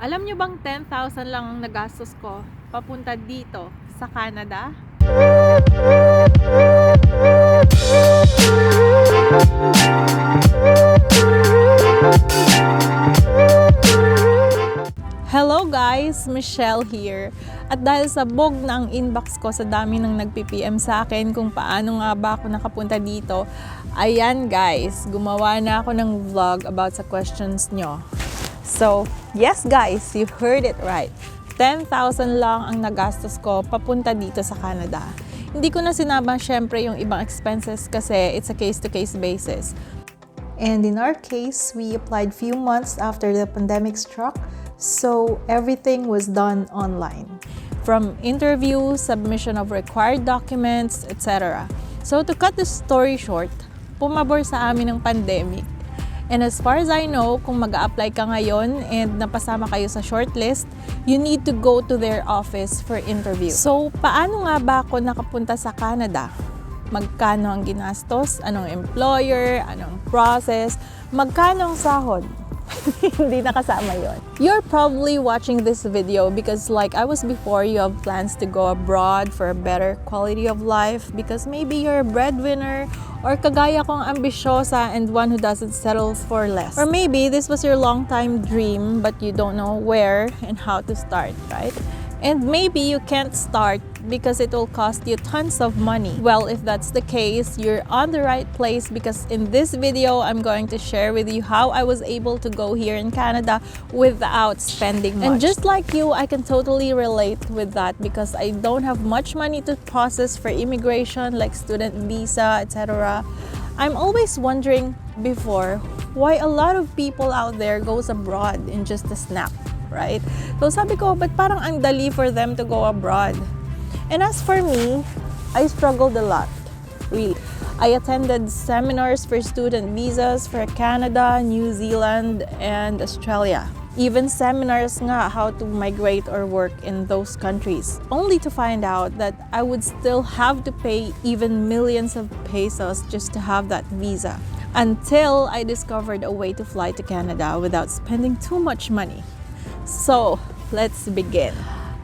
Alam nyo bang 10,000 lang ang nagastos ko papunta dito sa Canada? Hello guys! Michelle here. At dahil sa bog na ang inbox ko sa dami ng nagpi-PM sa akin kung paano nga ba ako nakapunta dito, ayan guys, gumawa na ako ng vlog about sa questions nyo. So, yes guys, you heard it right. 10,000 lang ang nagastos ko papunta dito sa Canada. Hindi ko na sinabang syempre yung ibang expenses kasi it's a case-to-case basis. And in our case, we applied few months after the pandemic struck, so everything was done online. From interview, submission of required documents, etc. So to cut the story short, pumabor sa amin ng pandemic. And as far as I know, kung mag-a-apply ka ngayon and napasama kayo sa shortlist, you need to go to their office for interview. So, paano nga ba ako nakapunta sa Canada? Magkano ang ginastos? Anong employer? Anong process? Magkano ang sahod? Hindi nakasama yon. You're probably watching this video because like I was before, you have plans to go abroad for a better quality of life because maybe you're a breadwinner or kagaya kong ambisyosa and one who doesn't settle for less. Or maybe this was your long time dream but you don't know where and how to start, right? And maybe you can't start because it will cost you tons of money. Well, if that's the case, you're on the right place because in this video, I'm going to share with you how I was able to go here in Canada without spending much. And just like you, I can totally relate with that because I don't have much money to process for immigration like student visa, etc. I'm always wondering before why a lot of people out there goes abroad in just a snap. Right? So sabi ko, but parang ang dali for them to go abroad. And as for me, I struggled a lot, really. I attended seminars for student visas for Canada, New Zealand, and Australia. Even seminars nga how to migrate or work in those countries. Only to find out that I would still have to pay even millions of pesos just to have that visa. Until I discovered a way to fly to Canada without spending too much money. So, let's begin.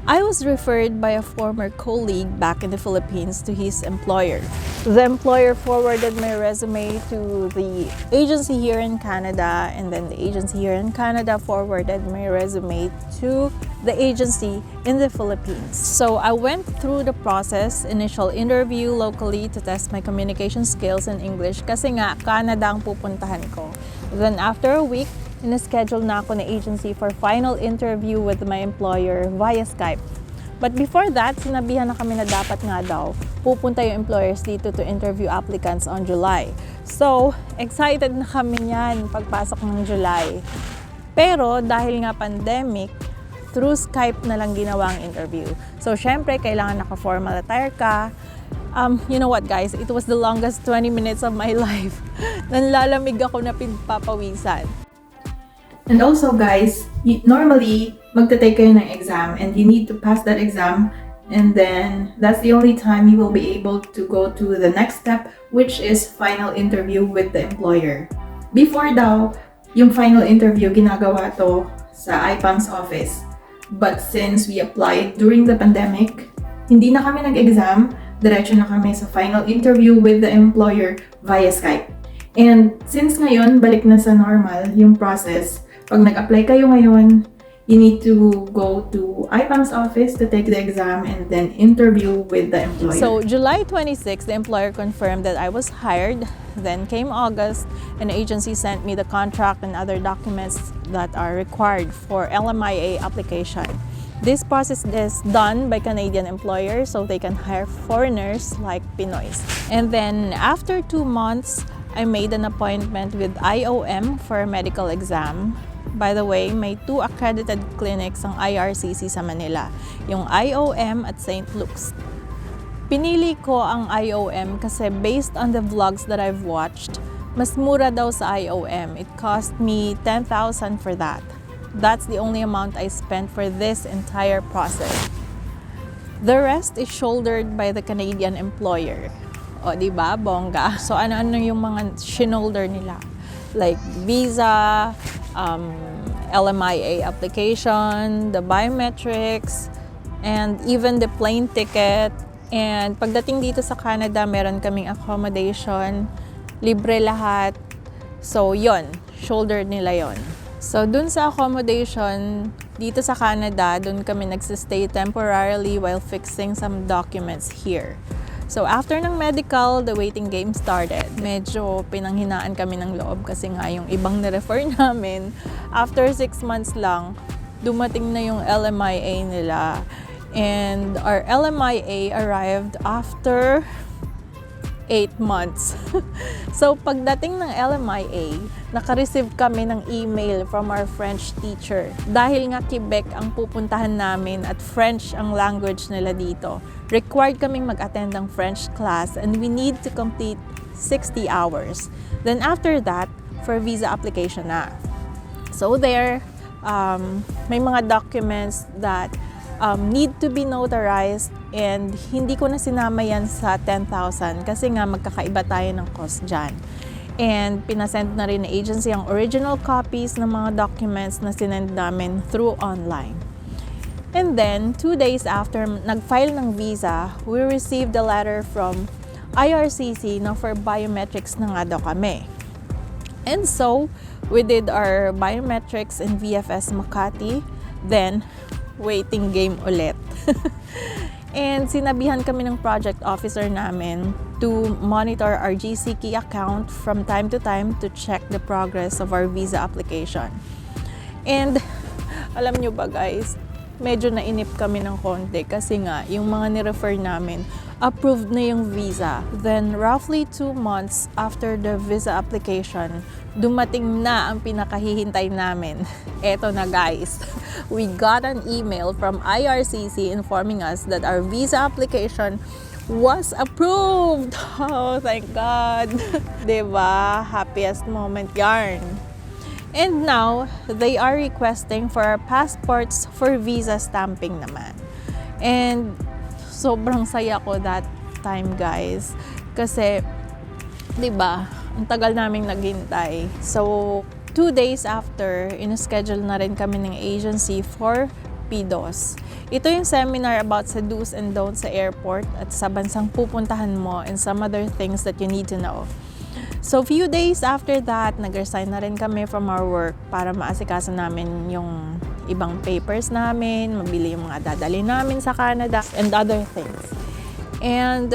I was referred by a former colleague back in the Philippines to his employer. The employer forwarded my resume to the agency here in Canada, and then the agency here in Canada forwarded my resume to the agency in the Philippines. So I went through the process, initial interview locally to test my communication skills in English kasi nga Canada ang pupuntahan ko. Then after a week, in-schedule na ako na agency for final interview with my employer via Skype. But before that, sinabihan na kami na dapat nga daw pupunta yung employers dito to interview applicants on July. So, excited na kami niyan pagpasok ng July. Pero dahil nga pandemic, through Skype na lang ginawa ang interview. So, syempre, kailangan naka-formal attire ka. You know what guys, it was the longest 20 minutes of my life. Nanlalamig ako na pinpapawisan. And also guys, normally, magta-take kayo ng exam and you need to pass that exam and then that's the only time you will be able to go to the next step, which is final interview with the employer. Before daw, yung final interview ginagawa to sa IPAMS office. But since we applied during the pandemic, hindi na kami nag-exam, diretso na kami sa final interview with the employer via Skype. And since ngayon, balik na sa normal yung process, pag nag-apply kayo ngayon, you need to go to IPAMS office to take the exam and then interview with the employer. So, July 26, the employer confirmed that I was hired. Then came August, an agency sent me the contract and other documents that are required for LMIA application. This process is done by Canadian employers so they can hire foreigners like Pinoys. And then after 2 months, I made an appointment with IOM for a medical exam. By the way, may 2 accredited clinics ang IRCC sa Manila, yung IOM at St. Luke's. Pinili ko ang IOM kasi based on the vlogs that I've watched, mas mura daw sa IOM. It cost me 10,000 for that. That's the only amount I spent for this entire process. The rest is shouldered by the Canadian employer. O, diba? Bongga. So, ano-ano yung mga shoulder nila? Like visa, LMIA application, the biometrics, and even the plane ticket. And pagdating dito sa Canada, meron kaming accommodation, libre lahat. So yon, shoulder nila yon. So dun sa accommodation, dito sa Canada, dun kami nagsistay temporarily while fixing some documents here. So after ng medical, the waiting game started. Medyo pinanghinaan kami ng loob kasi nga yung ibang nirefer namin, after 6 months lang, dumating na yung LMIA nila. And our LMIA arrived after 8 months. So pagdating ng LMIA, naka-receive kami ng email from our French teacher. Dahil nga Quebec ang pupuntahan namin at French ang language nila dito, required kaming mag-attend ng French class and we need to complete 60 hours. Then after that, for visa application na. So there, may mga documents that need to be notarized and hindi ko na sinama yan sa 10,000 kasi nga magkakaiba tayo ng cost dyan. And pinasend na rin na agency ang original copies ng mga documents na sinend namin through online. And then, 2 days after nag-file ng visa, we received a letter from IRCC na for biometrics na nga daw kami. And so, we did our biometrics in VFS Makati, then waiting game ulit. And sinabihan kami ng project officer namin to monitor our GCK account from time to time to check the progress of our visa application. And alam nyo ba guys, medyo nainip kami ng konti kasi nga yung mga nirefer namin, approved na yung visa. Then roughly 2 months after the visa application, dumating na ang pinakahihintay namin. Eto na guys, we got an email from IRCC informing us that our visa application was approved. Oh, thank God. Diba? Happiest moment yarn. And now, they are requesting for our passports for visa stamping naman. And sobrang saya ko that time guys. Kasi, diba, ang tagal naming naghintay. So, 2 days after, in-schedule na rin kami ng agency for PEOS. Ito yung seminar about sa do's and don'ts sa airport at sa bansang pupuntahan mo and some other things that you need to know. So, few days after that, nag-resign na rin kami from our work para maasikaso namin yung ibang papers namin, mabili yung mga dadali namin sa Canada, and other things. And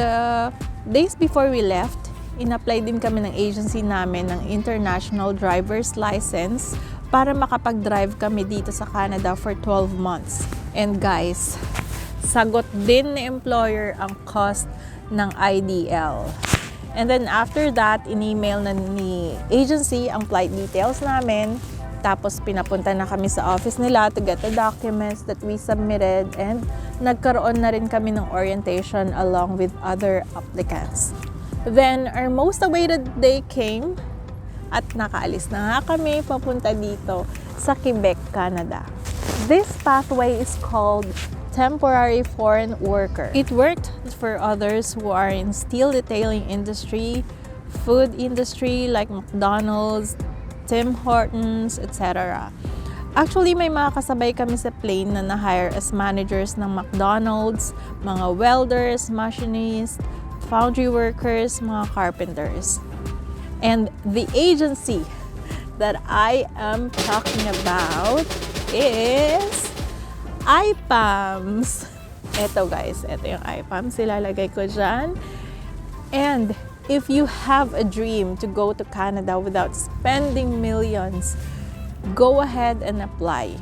days before we left, in-apply din kami ng agency namin ng international driver's license para makapag-drive kami dito sa Canada for 12 months. And guys, sagot din ni employer ang cost ng IDL. And then after that, in-email na ni agency ang flight details namin. Tapos pinapunta na kami sa office nila to get the documents that we submitted. And nagkaroon na rin kami ng orientation along with other applicants. Then our most awaited day came at nakaalis na nga kami papunta dito sa Quebec, Canada. This pathway is called temporary foreign worker. It worked for others who are in steel detailing industry, food industry like McDonald's, Tim Hortons, etc. Actually, may mga kasabay kami sa plane na na-hire as managers ng McDonald's, mga welders, machinists, foundry workers, mga carpenters. And the agency that I am talking about is IPAMS. Eto guys, eto yung IPAMS. Ilalagay ko dyan. And if you have a dream to go to Canada without spending millions, go ahead and apply.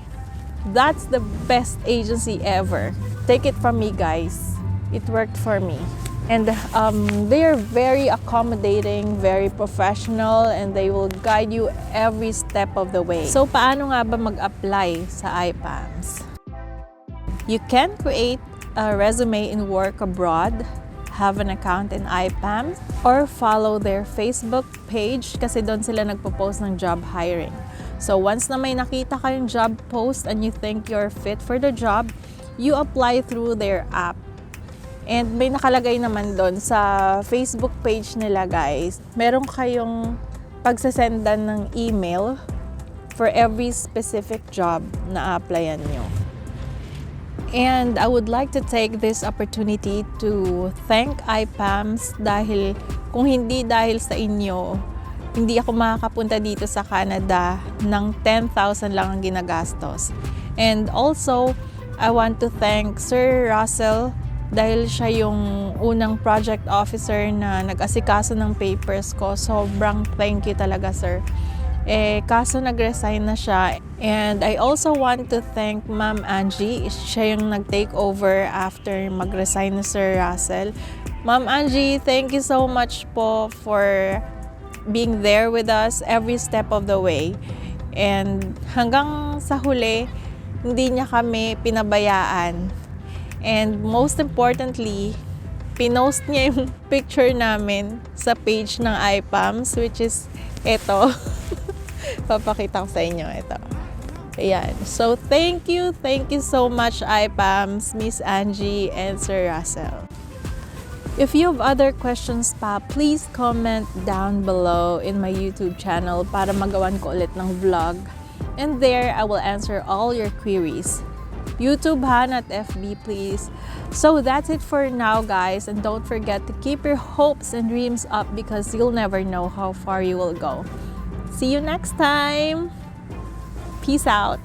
That's the best agency ever. Take it from me guys. It worked for me. And they are very accommodating, very professional, and they will guide you every step of the way. So, paano nga ba mag-apply sa IPAMS? You can create a resume and work abroad, have an account in IPAMS, or follow their Facebook page kasi doon sila nagpo-post ng job hiring. So, once na may nakita kayong job post and you think you're fit for the job, you apply through their app. And may nakalagay naman doon sa Facebook page nila guys, meron kayong pagsasendan ng email for every specific job na applyan nyo. And I would like to take this opportunity to thank IPAMS dahil kung hindi dahil sa inyo, hindi ako makakapunta dito sa Canada ng 10,000 lang ang ginagastos. And also, I want to thank Sir Russell dahil siya yung unang project officer na nag-asikaso ng papers ko. Sobrang thank you talaga, sir. Kaso nag-resign na siya. And I also want to thank Ma'am Angie. Siya yung nag-take over after mag-resign na Sir Russell. Ma'am Angie, thank you so much po for being there with us every step of the way. And hanggang sa huli, hindi niya kami pinabayaan. And most importantly, pinost niya yung picture namin sa page ng IPAMS, which is ito. Papakita ko sa inyo ito. Ayan. So, thank you so much IPAMS, Miss Angie, and Sir Russell. If you have other questions pa, please comment down below in my YouTube channel para magawan ko ulit ng vlog. And there, I will answer all your queries. YouTube ha, not FB, please. So that's it for now, guys. And don't forget to keep your hopes and dreams up because you'll never know how far you will go. See you next time. Peace out.